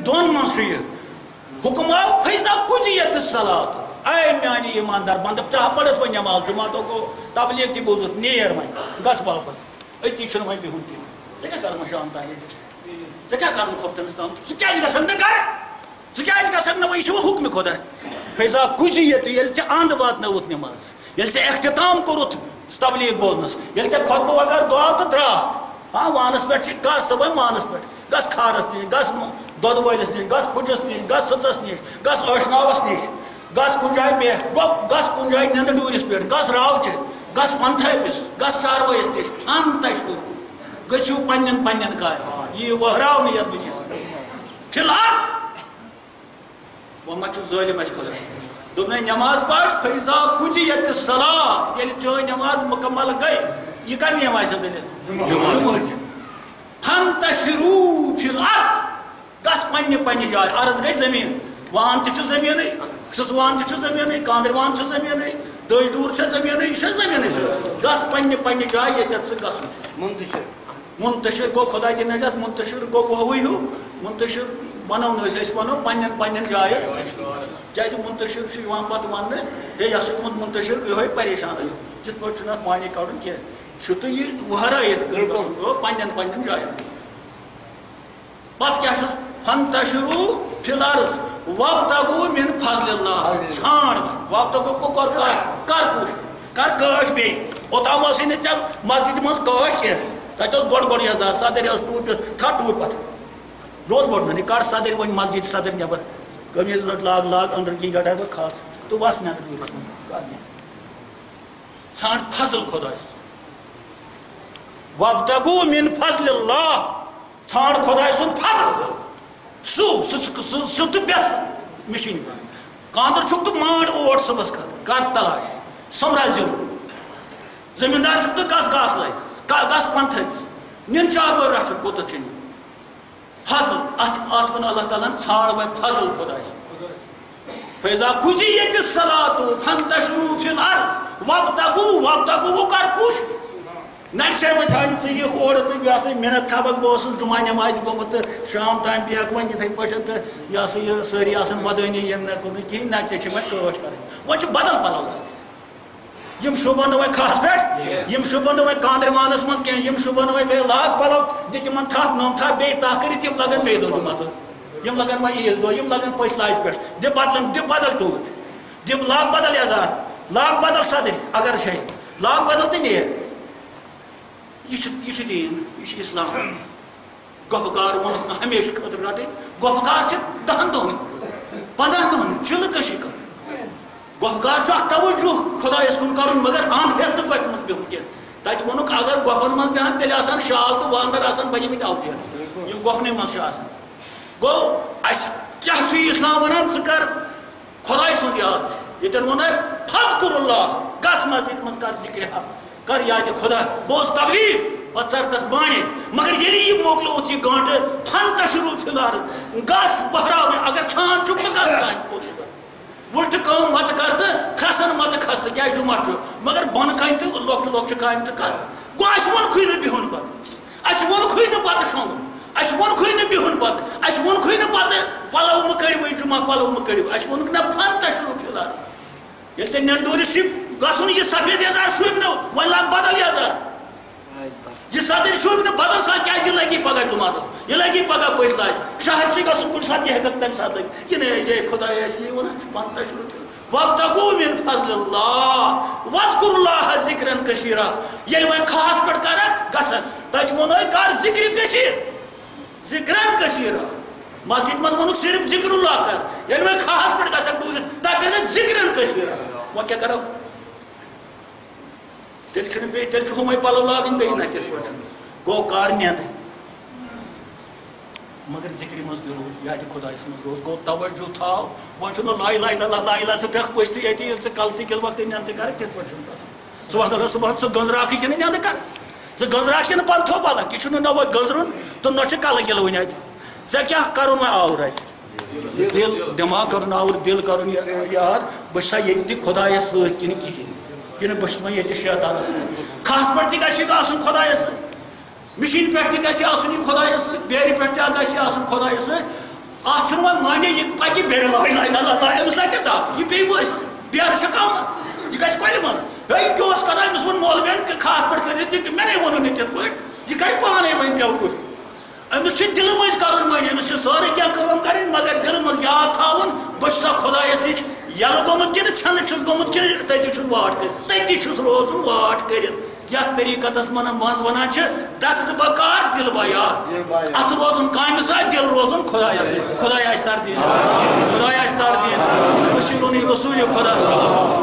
دون من حکم آو فیضا قضیت الصلاۃ اے میانی ایماندار بندہ چاہ پڑھت وہ نماز جماعتوں کو تبلیغ کی بوزت نیر وی گس باپت اتی چھن وی بہن تھی ژے کیا کرن شام تام ژے کیا کرن کھوپتنس تام ژٕ کیازِ گژھکھ نہٕ کر ژٕ کیازِ گژھکھ نہٕ وۄنۍ چھُ حکم خدا فیضا قضیت ییٚلہِ ژےٚ اند واتنٲوٕتھ نماز ییٚلہِ ژےٚ اختتام کوٚرُتھ تبلیغ بوزنس ییٚلہِ ژےٚ خۄطبہٕ وغٲر دعا تہٕ درٛاکھ ہاں وانس پٮ۪ٹھ چھِ کَس صُبحٲے وانس پٮ۪ٹھ گژھ کھارس نِش گژھ دۄدٕ وٲلِس نِش گژھ پُجس نِش گژھ سٕژس نِش گژھ ٲشناوس نِش گژھ کُنہِ جایہِ بیٚہہ گژھ کُنہِ جایہِ نِندٕ ڈوٗرِس پٮ۪ٹھ گژھ راوچہِ گژھ پنتھٲپِس گژھ چاروٲیِس نِش تھن تشروٗ گٔژھِو پننٮ۪ن پننٮ۪ن کامٮ۪ن یہِ وہراونہٕ یتھ دُنیاہس فی الحال وۄنۍ ما چھُ ظٲلِم اَسہِ خۄدا دوٚپنَے نٮ۪ماز پَر فیضا قضیت الصلاۃ ییٚلہِ چٲنۍ نٮ۪ماز مُکمل گٔے یہ کم نٮ۪ماز چھِ دٔلیٖل جُمعٕچ فانتشروا فی الارض گژھ پننہِ جایہِ ارد گٔے زٔمیٖن وان تہِ چھُ زٔمیٖنٕے سٕژوان تہِ چھُ زٔمیٖنٕے کاندروان چھُ زٔمیٖنٕے دٔج ڈوٗر چھےٚ زٔمیٖنٕے یہِ چھےٚ زٔمیٖنٕے سۭتۍ گژھ پننہِ جایہِ ییٚتٮ۪تھ ژٕ گژھُن منتشر گوٚو خۄدا دِنۍ نجات منتشر گوٚو وہوٕے ہیوٗ منتشر وَنو نہٕ أسۍ وَنو پننٮ۪ن جایَن کیٛازِ منتشر چھُ یِوان پتہٕ وَننہٕ ہے یہِ ہسا چھُ گوٚمُت منتشر یِہوٚے پریشان تِتھ پٲٹھۍ چھُنہٕ اَتھ معنی کَڑُن کینٛہہ چھُ تہٕ یہِ وہرٲیِتھ گژھُن گوٚو پننٮ۪ن جایَن پتہٕ کیٛاہ چھُس فانتشروا فی الارض وابتغوا من فضل اللہ ژھانڈ وۄنۍ وابتغوا کو کر کوٗشِش کر کٲٹھۍ بیٚیہِ اوٚتام ٲسٕے نہٕ ژےٚ مسجدِ منٛز کٲٹھۍ کینٛہہ تَتہِ اوس گۄڈٕ یزار صدٕرۍ ٲس ٹوٗپۍ تھاو ٹوٗپۍ پتہٕ روز بوٚڑ یہِ کڑ صدٕرۍ وۄنۍ مسجد صدٕرۍ نٮ۪بر قمیٖض زٔٹ لاگ أنٛدرٕ کِنۍ گٹر بہٕ کھس تہٕ وس نٮ۪بر ڈوٗرِس منٛز ژھانڈ فضل خۄدایس وابتغوا من فضل اللہ ژھانڈ خۄداے سُنٛد فضل سُہ تہٕ بیٚس مِشیٖنہِ پٮ۪ٹھ کاندر چھُکھ تہٕ مانٛڈ اوٹ صُبحس خٲطرٕ کر تلاش سوٚمبرا زیُن زٔمیٖندار چھُکھ تہٕ گژھ گاسہٕ لٲگِتھ گژھ پنتھٲپِس نِن چاروٲے رچھُن کوٚتَتھ چھُ نِیُن فضل اتھ ووٚن اللہ تعالیٰ ہن ژھانڈ وۄنۍ فضل خۄدایس فیضا قضیت الصلاۃ فانتشروا فی الارض وابتغوا گوٚو کر کوٗشِش نَٹہِ چھے وۄنۍ تھاونہِ ژٕ یِکھ اورٕ تہٕ یہِ ہسا یہِ مِنت تھاوکھ بہٕ اوسُس جُمعہ نٮ۪مازِ گوٚمُت تہٕ شام تام بیٚہکھ وۄنۍ یِتھٕے پٲٹھۍ تہٕ یہِ ہسا یہِ سٲری آسان ودٲنی ییٚمۍ نہٕ کوٚر نہٕ کِہیٖنۍ نہ ژےٚ چھِ وۄنۍ کٲٹھ کَرٕنۍ وۄنۍ چھُ بدل پلو لٲگِتھ یِم شوٗبن نہٕ وۄنۍ کھہس پٮ۪ٹھ یِم شوٗبن نہٕ وۄنۍ کاندروانس منٛز کینٛہہ یِم شوٗبن نہٕ وۄنۍ بیٚیہِ لاگ پلو دِ تِمن تھپھ نوٚم تھپھ بیٚیہِ تاہ کٔرِتھ یِم لگن بیٚیہِ دۄہ جُمعہ دۄہ یِم لگن وۄنۍ عیٖذ دۄہ یِم لگن پٔژھۍ لاجہِ پٮ۪ٹھ دِ بدل ٹوٗپۍ دِ لاگ بدل یزار لاگ بدل صدٕرۍ اگر چھے لاگ بدل تہٕ نیر یہ دین یہ اسلام گۄپھٕ ووٚنُکھ نہٕ ہمیشہٕ خٲطرٕ رٹٕنۍ گۄپھٕ چھِ 10 دۄہن 15 دۄہن چِلہٕ کٔشی کَرٕنۍ گۄپھٕ چھُ اکھ توجہ خۄدایس کُن کرُن مگر اند ہیٚکھ نہٕ گۄپہِ منٛز بِہُن کینٛہہ تتہِ ووٚنُکھ اگر گۄپھن منٛز بیٚہن تیٚلہِ آسان شال تہٕ وانٛدر آسان بنیمٕتۍ اَوپیر یِم گۄپھنٕے منٛز چھِ آسان گوٚو اَسہِ کیٛاہ چھُ یہِ اسلام ونان ژٕ کر خۄداے سُنٛد یاد ییٚتٮ۪ن ووٚن فذکر اللہ گژھ مسجد منٛز کر ذِکرِ حق کر یادِ خۄدا بوز تبلیغ پتہٕ ژر تتھ بانہِ مگر ییٚلہِ یہِ مۄکلووُتھ یہِ گٲنٛٹہٕ فانتشروا فی الارض گژھ بہراونہِ اگر چھان چھُکھ تہٕ گژھ کامہِ کوٚت چھُ کرُن وٕلٹہٕ کٲم متہٕ کر تہٕ کھسن متہٕ کھس تہٕ کیٛازِ جُمعہ چھُ مگر بۄنہٕ کنہِ تہٕ لۄکچہِ کامہِ تہٕ کر گوٚو اَسہِ ووٚنکھٕے نہٕ بِہُن پتہٕ اَسہِ ووٚنکھٕے نہٕ پتہٕ شۄنٛگُن اَسہِ ووٚنکھٕے نہٕ بِہُن پتہٕ اَسہِ ووٚنکھٕے نہٕ پتہٕ پلو مہٕ کٔڑِو جُمعہ پلو مہٕ کٔڑِو اَسہِ ووٚنُکھ نہ فانتشروا فی الارض ییٚلہِ ژےٚ نِنٛدوٗرِس چھِ گژھُن یہِ سفید یزار شوٗبہِ نہٕ وۄنۍ لاگ بدل یزار یہِ صدٕرۍ شوٗبہِ نہٕ بدل سا کیٛازِ یہِ لگی پگاہ جُمعہ دۄہ یہِ لگی پگاہ پٔژھۍ لاجہِ شہر چھُے گژھُن کُنہِ ساتہٕ یہِ ہٮ۪ککھ تمہِ ساتہٕ لٔگِتھ یہِ نہٕ خۄداے اَسہِ یہِ وَنان چھُ فانتشروا وابتغوا من فضل اللہ واذکروا اللہ ذکرن کثیرا ییٚلہِ وۄنۍ کھہس پٮ۪ٹھ کرکھ گژھن تتہِ ووٚنُے کر ذکرِ کثیٖر ذکرن کثیرا مسجد منٛز ووٚنُکھ صرف ذکر اللہ کر ییٚلہِ وۄنۍ کھہس پٮ۪ٹھ گژھکھ ڈوٗرِتھ تتہِ کٔرِکھ ذکرن کثیرا وۄنۍ کیٛاہ کرو تیٚلہِ چھُنہٕ بیٚیہِ تیٚلہِ چھُ ہُمے پلو لاگٕنۍ بیٚیہِ نہ تِتھ پٲٹھۍ گوٚو کر نیٚنٛدٕ مگر ذکرِ منٛز تہِ روٗز یادِ خۄدایس منٛز روز گوٚو توجہ تھاو وۄنۍ چھُنہٕ لا اِلہَ اِلَّا اللہ لا اِلہَ ژٕ بیٚہکھ پٔژھۍ تہِ ییٚتی ییٚلہِ ژٕ کلہٕ تہِ وقتہٕ نیٚنٛدٕ تہِ کرکھ تِتھ پٲٹھۍ چھُنہٕ کرُن صُبحن صُبحن ژٕ گٔنٛزراکھٕے کِنہٕ نیٚنٛدٕ کر ژٕ گٔنٛزراکھ کِنہٕ پتہٕ تھوٚو پلک یہِ چھُنہٕ نہ وۄنۍ گٔنٛزرُن تہٕ نہ چھُ کلہٕ گِلہٕ وٕنہِ اتہِ ژےٚ کیٛاہ کرُن وۄنۍ آوُر اتہِ دِل دٮ۪ماغ کرُن آوُر دِل کرُن یاد بہٕ چھُسا ییٚتہِ تہِ خۄدایس سۭتۍ کِنہٕ کِہیٖنۍ کِنہٕ بہٕ چھُس وۄنۍ ییٚتہِ شیطانس سۭتۍ کھہس پٮ۪ٹھ تہِ گژھِ یہِ آسُن خۄدایس سۭتۍ مِشیٖنہِ پٮ۪ٹھ تہِ گژھِ آسُن یہِ خۄدایس سۭتۍ بیرِ پٮ۪ٹھ تہِ گژھِ آسُن خۄدایس سۭتۍ ات مانے یہ پکہ بیر امس لگہ دب یہ پی ورس بیر کم یہ گھس کۄلہِ منٛز ہے کیٛاہ اوس کران أمِس ووٚن مولوین خاص پٲٹھۍ مےٚ نے ووٚنُن نہٕ تِتھ پٲٹھۍ یہ کَرِ پانے وۄنۍ پیوٚکُر أمِس چھِ دِلہٕ منٛز کَرُن وۄنۍ أمِس چھِ سٲرٕے کینٛہہ کٲم کَرٕنۍ مگر دِلہٕ منٛز یاد تھاوُن بہٕ چھُسا خۄدایَس نِش یَلہٕ گوٚمُت کِنہٕ ژھٮ۪نہٕ چھُس گوٚمُت کِنہٕ تٔتی چھُس واٹ کٔرِتھ تٔتی چھُس روزُن واٹ کٔرِتھ یَتھ طریٖقتس منٛز وَنان چھِ دست بکار دِل بیار اَتھ روزُن کامہِ سۭتۍ دِل روزُن خۄدایَس سۭتۍ خۄداے آسہِ تردیٖن خۄداے آسہِ تردیٖن وسیٖلُن رسوٗلِ خۄدا